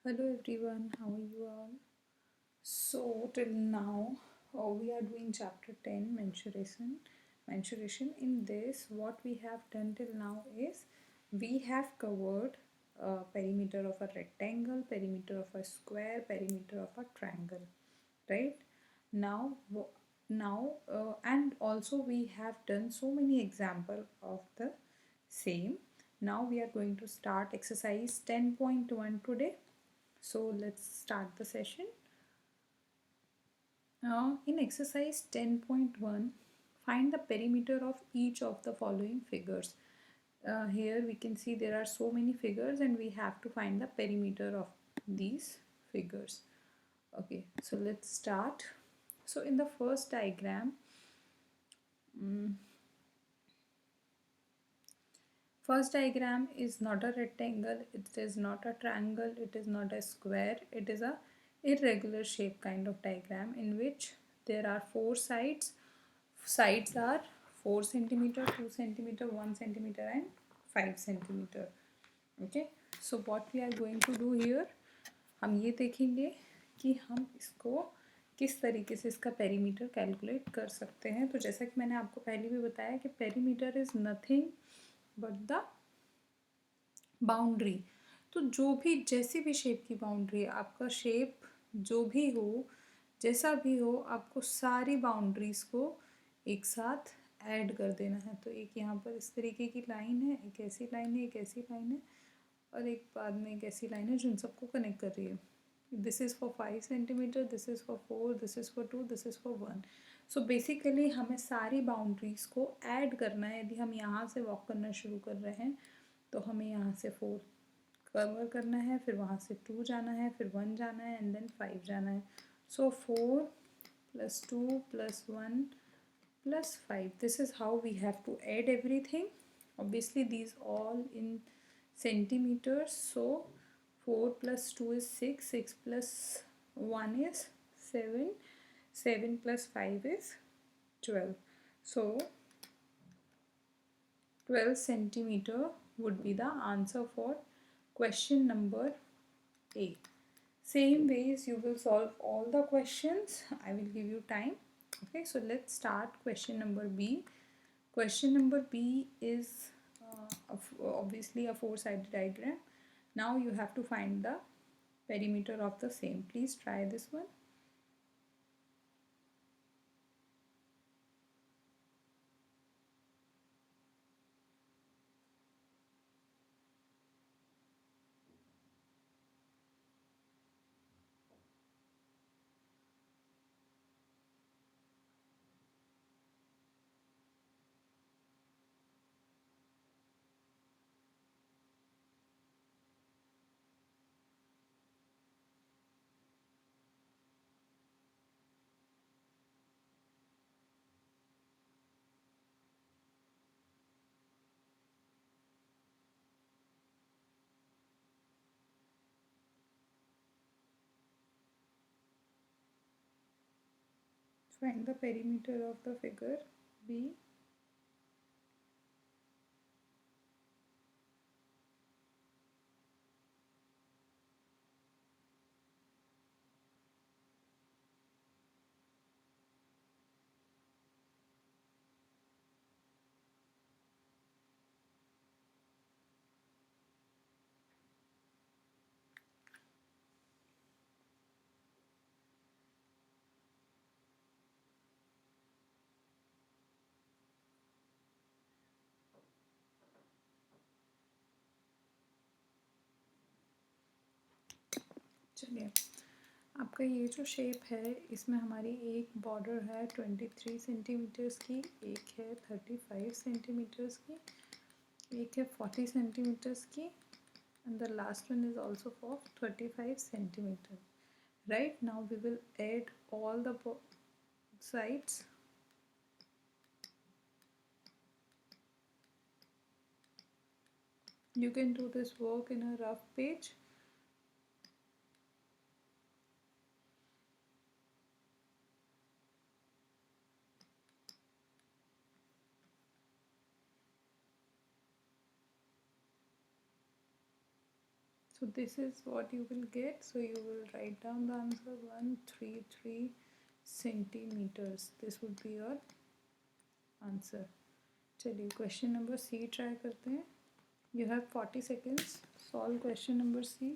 Hello everyone, how are you all? So till now, we are doing chapter 10 mensuration. Mensuration. In this, what we have done till now is we have covered perimeter of a rectangle, perimeter of a square, perimeter of a triangle, right? Now, and also we have done so many example of the same. Now we are going to start exercise 10.1 today. So let's start the session. In exercise 10.1, find the perimeter of each of the following figures. Here we can see there are so many figures and we have to find the perimeter of these figures. Okay, so let's start. So in the first diagram, first diagram is not a rectangle, it is not a triangle, it is not a square, it is a irregular shape kind of diagram in which there are four sides. Sides are 4 centimeter, 2 centimeter, 1 centimeter and 5 centimeter. Okay, so what we are going to do here, हम ये देखेंगे कि हम इसको किस तरीके से इसका पेरीमीटर कैलकुलेट कर सकते हैं. तो जैसा कि मैंने आपको पहले भी बताया कि perimeter is nothing but the boundary. तो जो भी जैसी भी शेप की बाउंड्री, आपका शेप जो भी हो, जैसा भी हो, आपको सारी बाउंड्रीज को एक साथ ऐड कर देना है. तो एक यहाँ पर इस तरीके की लाइन है, एक ऐसी लाइन है, एक ऐसी लाइन है और एक बाद में एक ऐसी लाइन है जो इन सबको कनेक्ट कर रही है. This is for 5 centimetre, this is for 4, this is for 2, this is for 1. So basically हमें सारी बाउंड्रीज़ को ऐड करना है. यदि हम यहाँ से वॉक करना शुरू कर रहे हैं तो हमें यहाँ से 4 कवर करना है, फिर वहाँ से 2 जाना है, फिर 1 जाना है एंड देन 5 जाना है. सो 4 plus 2 plus 1 plus 5. This is how we have to add everything. Obviously these all in centimeters. So 4 plus 2 is 6, 6 plus 1 is 7, 7 plus 5 is 12. So 12 centimeter would be the answer for question number A. Same ways you will solve all the questions. I will give you time. Okay, so let's start question number B. Question number B is obviously a four-sided diagram. Now you have to find the perimeter of the same. Please try this one. Find the perimeter of the figure B. चलिए, आपका ये जो shape है इसमें हमारी एक border है 23 centimetres की, एक है 35 सेंटीमीटर्स की, एक है 40 सेंटीमीटर्स की and the last one is also for 35 centimeter. Right, now we will add all the sides. You can do this work in a rough page. So So this is what you will get. So you will write down the answer 133 centimeters. This would be your answer. चलिए question number C try करते हैं. You have 40 seconds. Solve question number C.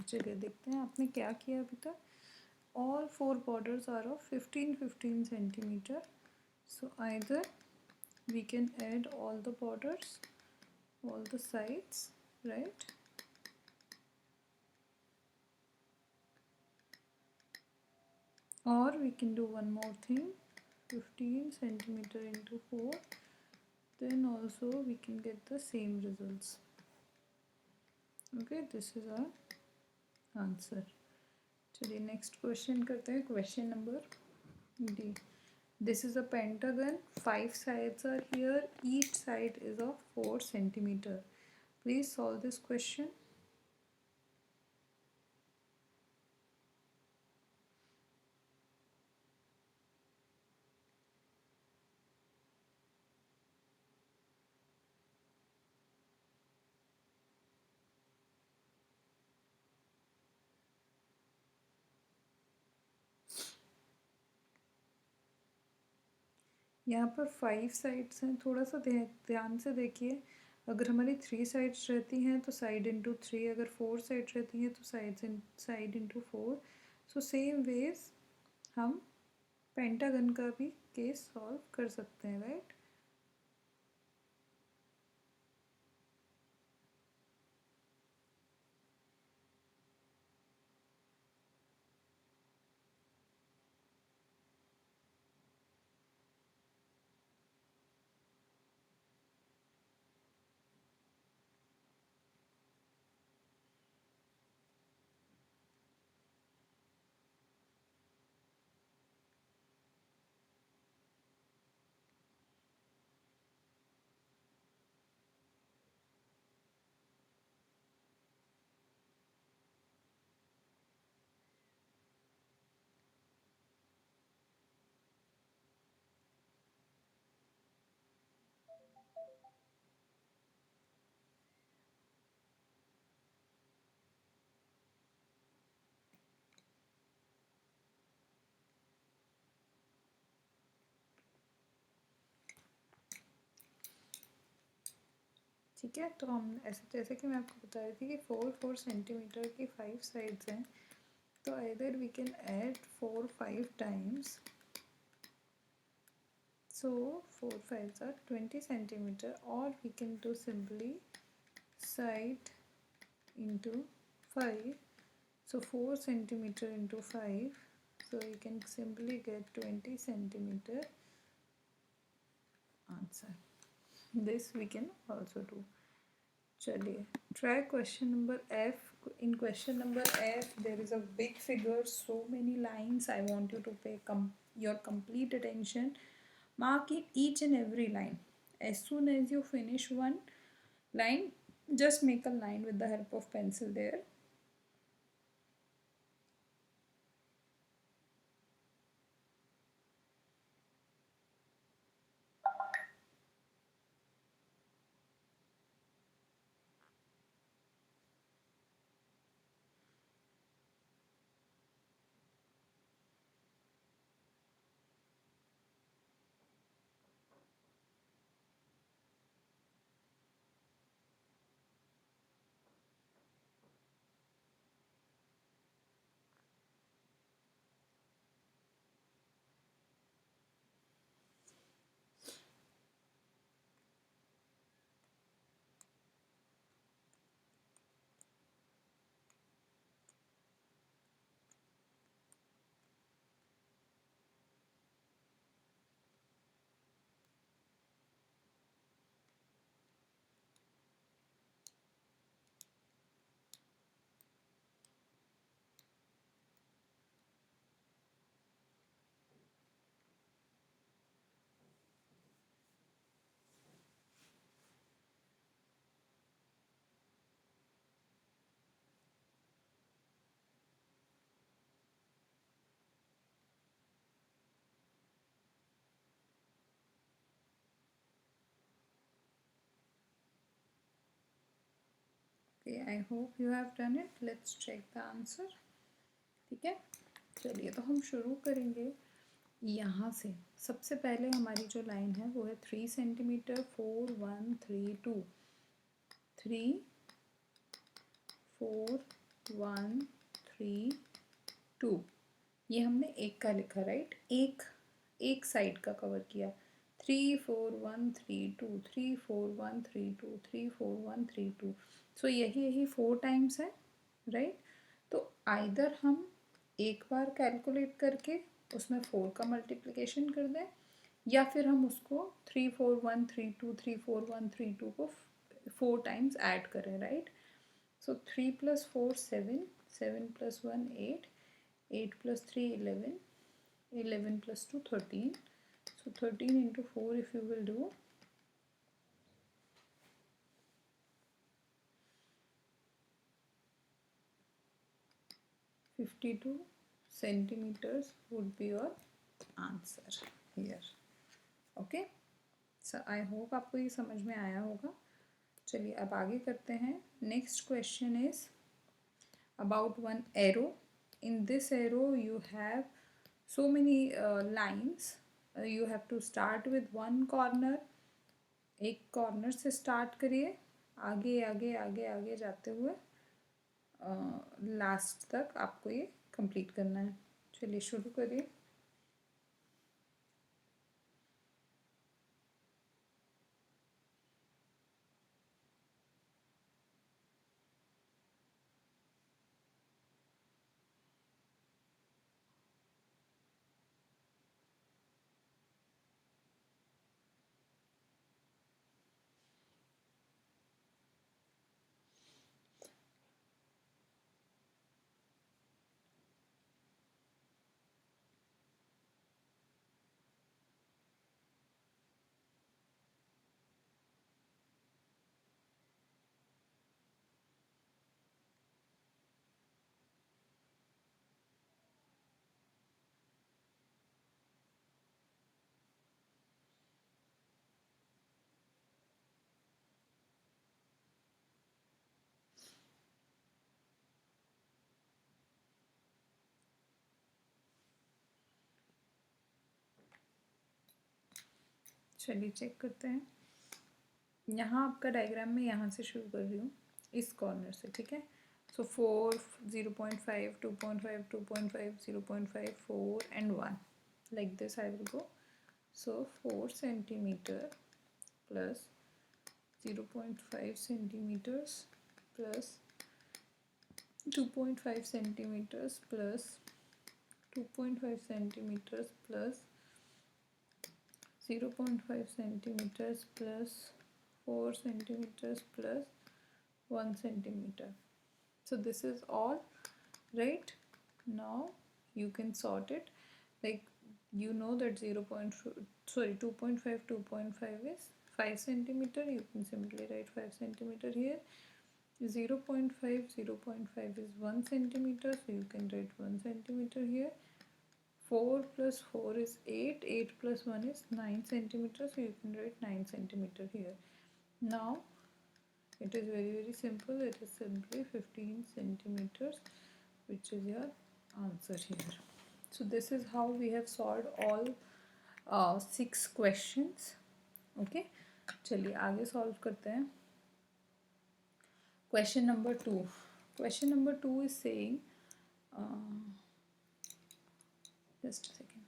चलिए देखते हैं आपने क्या किया अभी तक. All four borders are of 15 centimeter. So either we can add all the borders, all the sides, right? Or we can do one more thing, 15 centimeter into 4. Then also we can get the same results. Okay, this is our answer. चलिए next question करते हैं. Question number D. This is a pentagon. 5 sides are here. Each side is of 4 centimeter. Please solve this question. यहाँ पर 5 sides हैं. थोड़ा सा ध्यान से देखिए. अगर हमारी 3 साइड्स रहती हैं तो साइड इंटू 3. अगर 4 साइड्स रहती हैं तो side into 4. So same ways हम पेंटागन का भी केस सॉल्व कर सकते हैं, राइट? ठीक है. तो हम ऐसे जैसे कि मैं आपको बता रही थी कि 4 सेंटीमीटर की 5 साइड्स हैं. तो either we can add 4 5 times. So 4 5s are 20 centimeter, or we can do simply side into 5. So 4 centimeter into 5. So you can simply get 20 centimeter answer. This we can also do. चलिए try question number F. In question number F there is a big figure, so many lines. I want you to pay your complete attention. Mark in each and every line. As soon as you finish one line, Just make a line with the help of pencil there. Okay, I hope you have done it. Let's check the answer. ठीक है, चलिए तो हम शुरू करेंगे यहाँ से। सबसे पहले हमारी जो लाइन है वो है 3 सेंटीमीटर 4 1 3 2, 3 4 1 3 2। ये हमने एक का लिखा, राइट, एक साइड का कवर किया। 3 4 1 3 2, 3 4 1 3 2, 3 4 1 3 2। सो यही 4 टाइम्स है, राइट। तो आइदर हम एक बार कैलकुलेट करके उसमें 4 का मल्टीप्लिकेशन कर दें, या फिर हम उसको 3 4 1 3 2 3 4 1 3 2 को 4 टाइम्स ऐड करें, right. So 3 + 4 7, 7 + 1 8, 8 + 3 11, 11 + 2 13. So 13 into 4 if you will do, 52 centimeters would be your answer here. Okay, so I hope आपको ये समझ में आया होगा। चलिए अब आगे करते हैं। Next question is about one arrow. In this arrow you have so many lines. You have to start with one corner. एक कॉर्नर से स्टार्ट करिए, आगे आगे आगे आगे जाते हुए लास्ट तक आपको ये कंप्लीट करना है। चलिए शुरू करिए। चलिए चेक करते हैं। यहाँ आपका डायग्राम में यहाँ से शुरू कर रही हूँ, इस कॉर्नर से, ठीक है। सो 4 0.5 2.5 2.5 0.5 4 and 1 like this I will go. So 4 centimeter plus 0.5 centimeters plus 2.5 centimeters plus 2.5 centimeters plus 0.5 centimeters plus 4 centimeters plus 1 centimeter. So this is all, right. Now you can sort it, like you know that 2.5 2.5 is 5 centimeter, you can simply write 5 centimeter here. 0.5, 0.5 is 1 centimeter, so you can write 1 centimeter here. 4 plus 4 is 8, 8 plus 1 is 9 centimeters, so you can write 9 centimeter here. Now it is very simple, it is simply 15 centimeters, which is your answer here. So this is how we have solved all 6 questions. Okay, चलिए आगे solve करते हैं. Question number 2. Question number 2 is saying, just a second.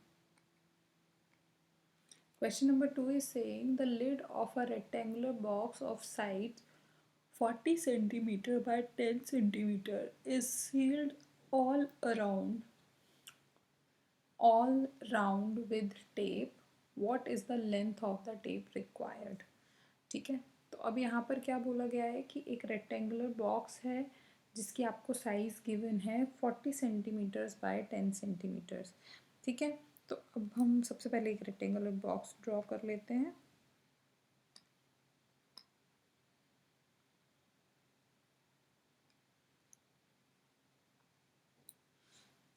Question number 2 is saying the lid of a rectangular box of size 40 centimeter by 10 centimeter is sealed all round with tape. What is the length of the tape required? ठीक है, तो अब यहाँ पर क्या बोला गया है कि एक रेक्टेंगुलर बॉक्स है जिसकी आपको साइज गिवन है 40 सेंटीमीटर्स बाय 10 सेंटीमीटर्स. ठीक है, तो अब हम सबसे पहले एक रेक्टेंगुलर बॉक्स ड्रॉ कर लेते हैं.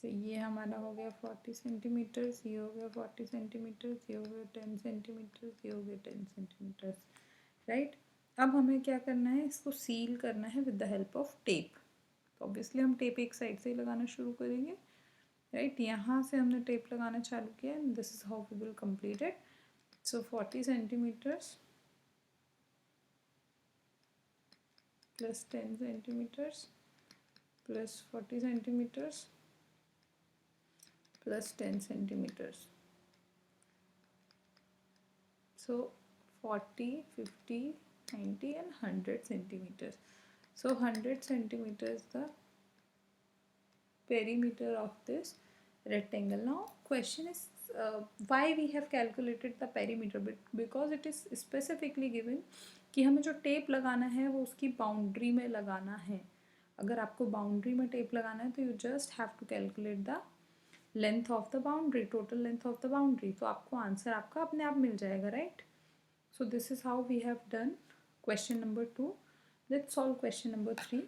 तो ये हमारा हो गया 40 सेंटीमीटर्स, ये हो गया 40 सेंटीमीटर्स, ये हो गया 10 सेंटीमीटर्स, ये हो गया 10 सेंटीमीटर्स. राइट, अब हमें क्या करना है, इसको सील करना है with the help of tape. तो ऑब्वियसली हम टेप एक साइड से ही लगाना शुरू करेंगे. राइट, यहाँ से हमने टेप लगाना चालू किया and this is how we will complete it. So 40 centimetres plus 10 centimetres plus 40 centimetres plus 10 centimeters. So 40, 50, 90 and 100 centimeters. So 100 centimeters the perimeter of this rectangle. Now question is why we have calculated the perimeter, because it is specifically given कि हमें जो tape लगाना है वो उसकी boundary में लगाना है. अगर आपको बाउंड्री में टेप लगाना है तो you just have to calculate the length of the boundary, total length of the boundary. तो आपको आंसर आपका अपने आप मिल जाएगा. Right, so this is how we have done question number 2. Let's solve question number 3.